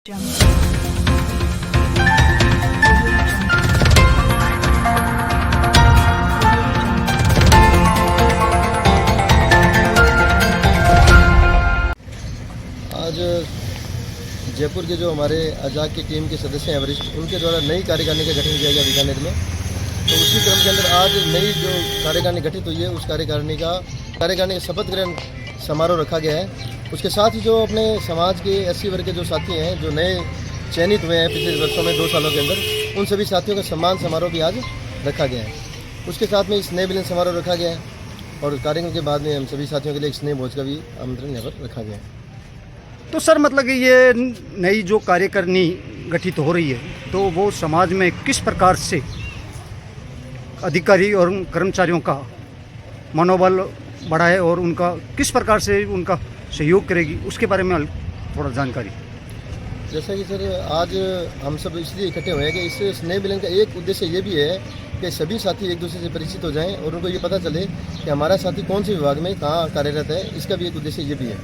आज जयपुर के जो हमारे आजाद की टीम के सदस्य हैं वरिष्ठ, उनके द्वारा नई कार्यकारिणी का गठन किया गया बीकानेर में। तो उसी क्रम के अंदर आज नई जो कार्यकारिणी गठित हुई है उस कार्यकारिणी का शपथ ग्रहण समारोह रखा गया है। उसके साथ ही जो अपने समाज के SC वर्ग के जो साथी हैं जो नए चयनित हुए हैं पिछले वर्षों में 2 सालों के अंदर, उन सभी साथियों का सम्मान समारोह भी आज रखा गया है। उसके साथ में स्नेह मिलन समारोह रखा गया है और कार्यक्रम के बाद में हम सभी साथियों के लिए एक स्नेह भोज का भी आमंत्रण यहाँ पर रखा गया है। तो सर मतलब कि ये नई जो कार्यकारिणी गठित हो रही है तो वो समाज में किस प्रकार से अधिकारी और कर्मचारियों का मनोबल बढ़ाए और उनका किस प्रकार से उनका सहयोग करेगी, उसके बारे में थोड़ा जानकारी। जैसा कि सर आज हम सब इसलिए इकट्ठे हुए हैं कि इस स्नेह मिलन का एक उद्देश्य ये भी है कि सभी साथी एक दूसरे से परिचित हो जाएं और उनको ये पता चले कि हमारा साथी कौन से विभाग में कहाँ कार्यरत है। इसका भी एक उद्देश्य ये भी है।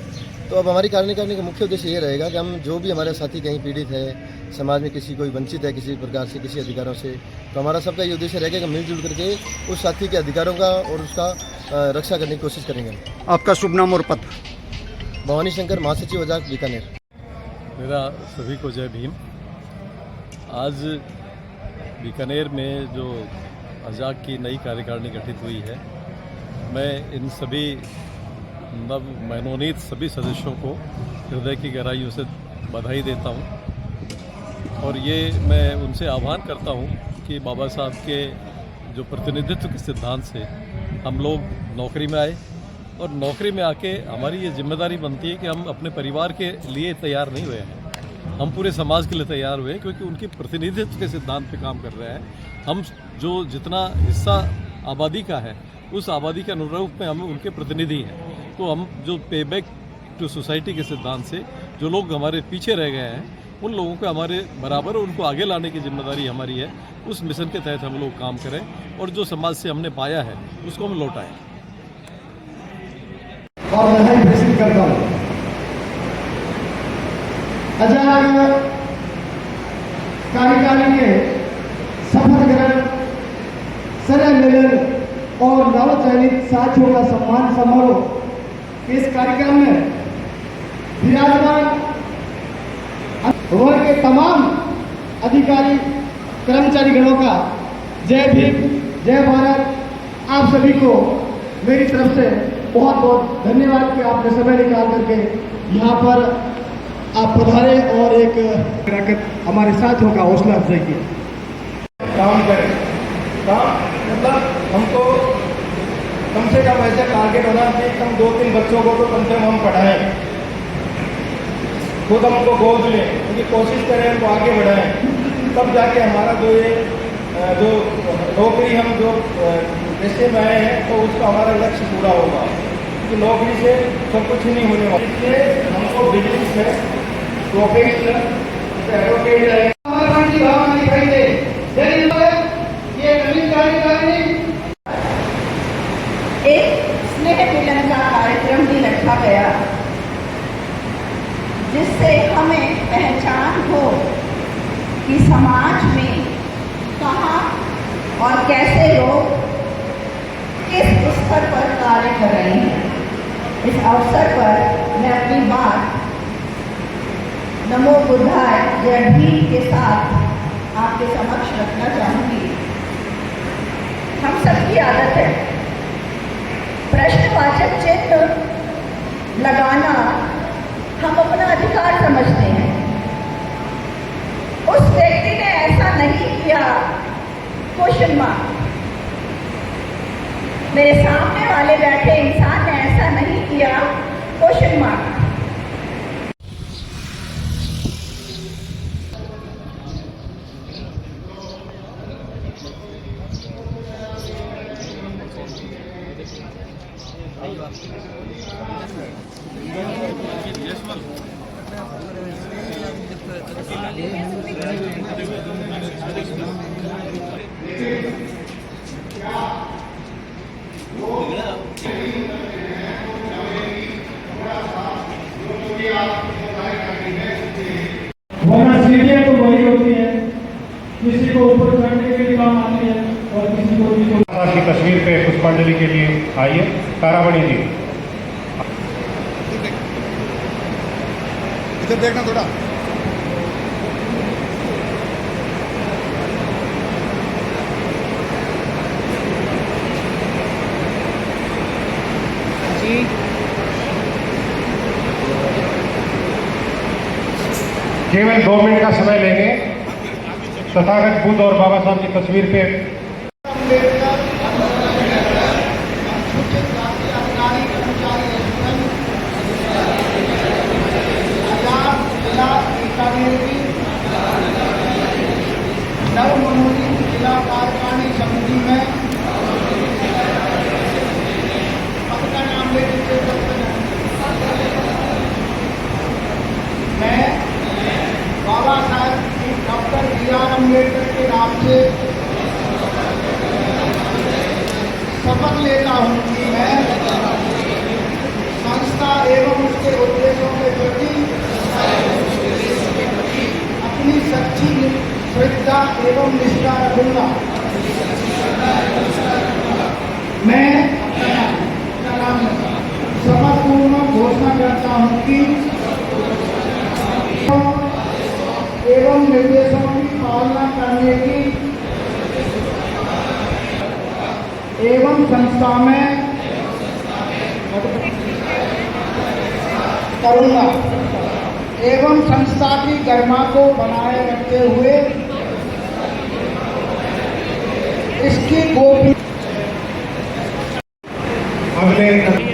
तो अब हमारी कार्यकारिणी का मुख्य उद्देश्य ये रहेगा कि हम जो भी हमारे साथी कहीं पीड़ित है, समाज में किसी कोई वंचित है किसी प्रकार से किसी अधिकारों से, तो हमारा सबका ये उद्देश्य रहेगा कि मिलजुल करके उस साथी के अधिकारों का और उसका रक्षा करने की कोशिश करेंगे। आपका शुभ नाम और पद। भवानी शंकर, महासचिव आजाद बीकानेर। मेरा सभी को जय भीम। आज बीकानेर में जो आजाद की नई कार्यकारिणी गठित हुई है, मैं इन सभी नव मनोनीत सभी सदस्यों को हृदय की गहराइयों से बधाई देता हूं और ये मैं उनसे आह्वान करता हूं कि बाबा साहब के जो प्रतिनिधित्व के सिद्धांत से हम लोग नौकरी में आए और नौकरी में आके हमारी ये जिम्मेदारी बनती है कि हम अपने परिवार के लिए तैयार नहीं हुए हैं, हम पूरे समाज के लिए तैयार हुए क्योंकि उनके प्रतिनिधित्व के सिद्धांत पे काम कर रहे हैं। हम जो जितना हिस्सा आबादी का है उस आबादी के अनुरूप में हम उनके प्रतिनिधि हैं। तो हम जो पे बैक टू सोसाइटी के सिद्धांत से जो लोग हमारे पीछे रह गए हैं उन लोगों को हमारे बराबर उनको आगे लाने की जिम्मेदारी हमारी है। उस मिशन के तहत हम लोग काम करें और जो समाज से हमने पाया है उसको हम लौटाएं। और बधाई प्रेषित करता हूँ। आजाद कार्यकारिणी के शपथ ग्रहण, स्नेह मिलन और नवचयनित साथियों का सम्मान समारोह इस कार्यक्रम में विराजमान वर्ग के तमाम अधिकारी कर्मचारी गणों का जय भीम, जय भारत। आप सभी को मेरी तरफ से बहुत बहुत धन्यवाद कि आपने समय निकाल करके यहाँ पर आप पधारे और एक हमारे साथियों का हौसला अफजाई किया। काम करें, काम मतलब हमको कम से कम ऐसा टारगेट होना चाहिए कि हम 2-3 बच्चों को तो कम से कम हम पढ़ाएं, खुद हमको गोद लें, उनकी कोशिश करें उनको आगे बढ़ाएं, तब जाके हमारा जो ये जो नौकरी हम जो पेशे में आए हैं तो उसका हमारा लक्ष्य पूरा होगा। क्योंकि नौकरी से सब कुछ ही नहीं होने वाला। इसलिए हमको बिजनेस में प्रोफेशनल एडवोकेट रहे भावना दिखाई दे। ये नवीन कार्यकारिणी एक स्नेह मिलन का कार्यक्रम भी रखा गया जिससे हमें पहचान हो कि समाज में कहाँ और कैसे लोग किस स्तर पर कार्य कर रहे हैं। इस अवसर पर मैं अपनी बात नमो बुद्धाय जय भीम के साथ आपके समक्ष रखना चाहूँगी। हम सबकी आदत है प्रश्नवाचक चिन्ह लगाना, हम अपना अधिकार समझते हैं। उस व्यक्ति ने ऐसा नहीं किया, क्वेश्चन मार्क। मेरे सामने वाले बैठे इंसान ने ऐसा नहीं किया, क्वेश्चन मार्क। पुष्पांजलि के लिए आइए। तारामणि जी। इधर देखना थोड़ा। केवल 2 मिनट का समय लेंगे। तथागत बुद्ध और बाबा साहब की तस्वीर पे नव मनोरी जिला कार्यकारिणी समिति में पद का नाम ले मैं बाबा साहब डॉक्टर B.R. अम्बेडकर के नाम से शपथ लेता हूँ कि मैं संस्था एवं उसके उद्देश्यों के प्रति अपनी सच्ची श्रद्धा एवं निष्ठा रखूंगा। मैं शपथपूर्वक घोषणा करता हूँ कि एवं निर्देशों की पालना करने की एवं संस्था में करूंगा एवं संस्था की गरिमा को बनाए रखते हुए इसकी गोपनीय। अगले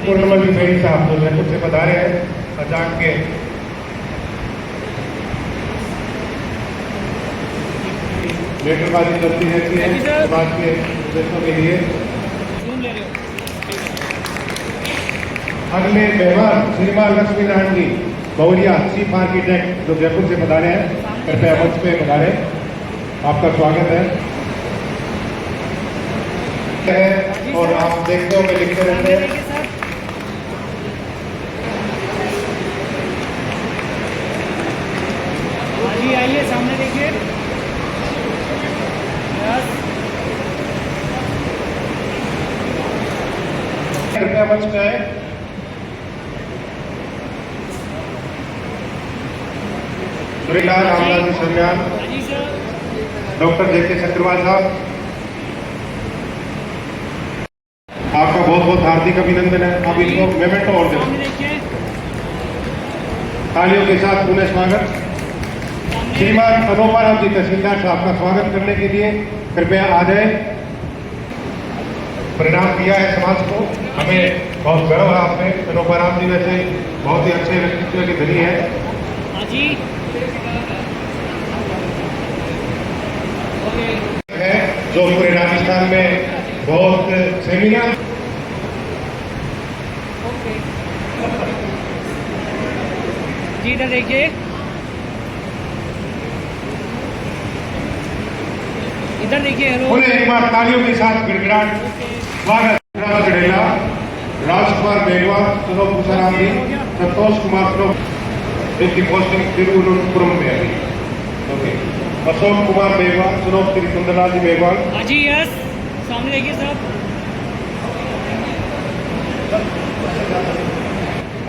पूर्णमल बेड़ी साहब जो जयपुर से पधारे हैं अजाक के लेटरबाजी चलती रहती है समाज के उद्देश्यों के लिए। अगले मेहमान श्रीमान लक्ष्मी नारायण जी बहुरिया चीफ आर्किटेक्ट जो जयपुर से पधारे हैं, कृपया मंच पे पधारे। आपका स्वागत है और आप देखते होंगे लिखते रहते हैं। आइए सामने देखिए। कृपया मंच पे आए। श्रीलाल रामलाल संज्ञान डॉक्टर जेके चक्रवाल साहब, आपका बहुत बहुत हार्दिक अभिनंदन है। आप इनको मेमेंटो और दें। तालियों के साथ पुनः स्वागत। श्रीमान अनोपाराम जी तहसीलदार साहब का स्वागत करने के लिए कृपया आ जाए। परिणाम दिया है समाज को, हमें बहुत गर्व है आप में। अनोपाराम जी वैसे बहुत ही अच्छे व्यक्तित्व की धनी है जो पूरे राजस्थान में बहुत सेमिनार जी इधर देखिए, इधर देखिए। उन्हें एक बार तालियों के साथ गिड़गिड़ाहट स्वागत। गढ़ेला, राजकुमार मेघवाल, सुनो पूछाराम जी, संतोष कुमार सुनो, इनकी पोस्टिंग तिरुवनंतपुरम में है। ओके, अशोक कुमार मेघवाल, सुनो श्री सुंदरलाल जी मेघवाल। जी यस, सामने देखिए साहब।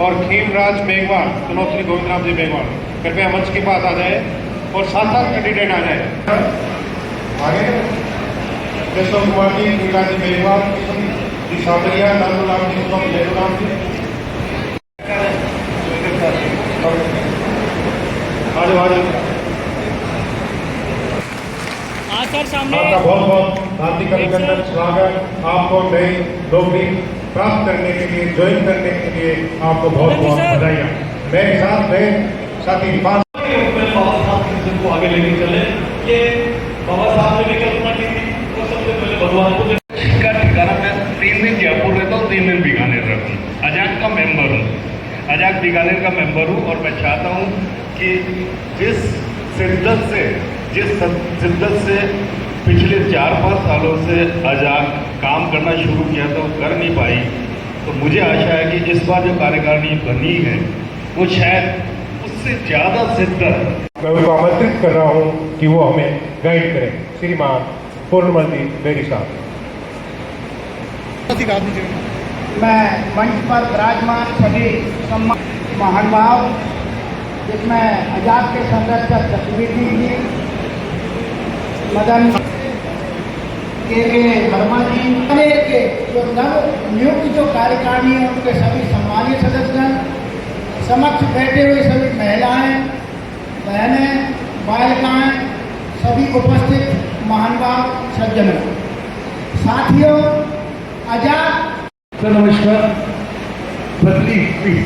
और खेमराज मेघवाल, सुनो श्री गोविंदराम जी मेघवाल, कृपया मंच के पास आ जाए और साथ कैंडिडेट आ जाए। आगे केशव कुमार जी, मीरा जी मेघवाल जी, सामरिया, लालूराम जी, लेनूराम जी। आज सर सामने। आपका बहुत बहुत हार्दिक अभिनंदन, स्वागत। आपको नई नौकरी प्राप्त करने के लिए, ज्वाइन करने के लिए आपको बहुत बहुत बधाइयाँ। मेरे साथ में साथी बाबा साहब को आगे लेके चले। ये बाबा साहब ने भी कल्पना की थी, वो सबसे पहले भगवान को का ठिकाना। मैं 3 दिन जयपुर रहता हूँ, 3 दिन बीकानेर रहता हूँ। अजाक का मेंबर हूँ, अजाक बीकानेर का मेंबर हूँ। और मैं चाहता हूँ कि जिस शिद्दत से पिछले 4-5 सालों से अजाक काम करना शुरू किया था, वो कर नहीं पाई। तो मुझे आशा है कि इस बार जो कार्यकारिणी बनी है वो शायद उससे ज़्यादा शिद्दत। मैं उनको आमंत्रित कर रहा हूँ कि वो हमें गाइड करें। श्रीमान पूर्णमल जी बेड़ी साहब। मैं मंच पर विराजमान सभी महानुभाव, जिसमें आजाद के संरक्षक चतुर्वेदी जी, मदन के वर्मा जी के जो नव नियुक्त जो कार्यकारिणी है उनके सभी सम्मानीय सदस्यगण, समक्ष बैठे हुए सभी महिलाएं, बहनें, बालिकाएं, सभी उपस्थित महानुभाव सज्जनों, साथियों, आजाद। सर नमस्कार। प्लीज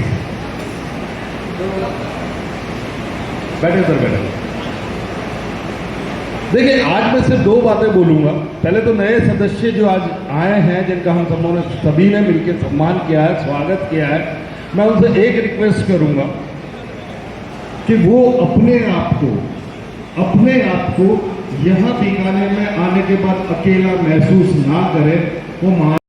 बैठे सर, बैठे। देखिए, आज मैं सिर्फ 2 बातें बोलूंगा। पहले तो नए सदस्य जो आज आए हैं, जिनका हम सबों ने सभी ने मिलकर सम्मान किया है, स्वागत किया है, मैं उनसे एक रिक्वेस्ट करूंगा कि वो अपने आप को यहाँ बीकानेर में आने के बाद अकेला महसूस ना करें। वो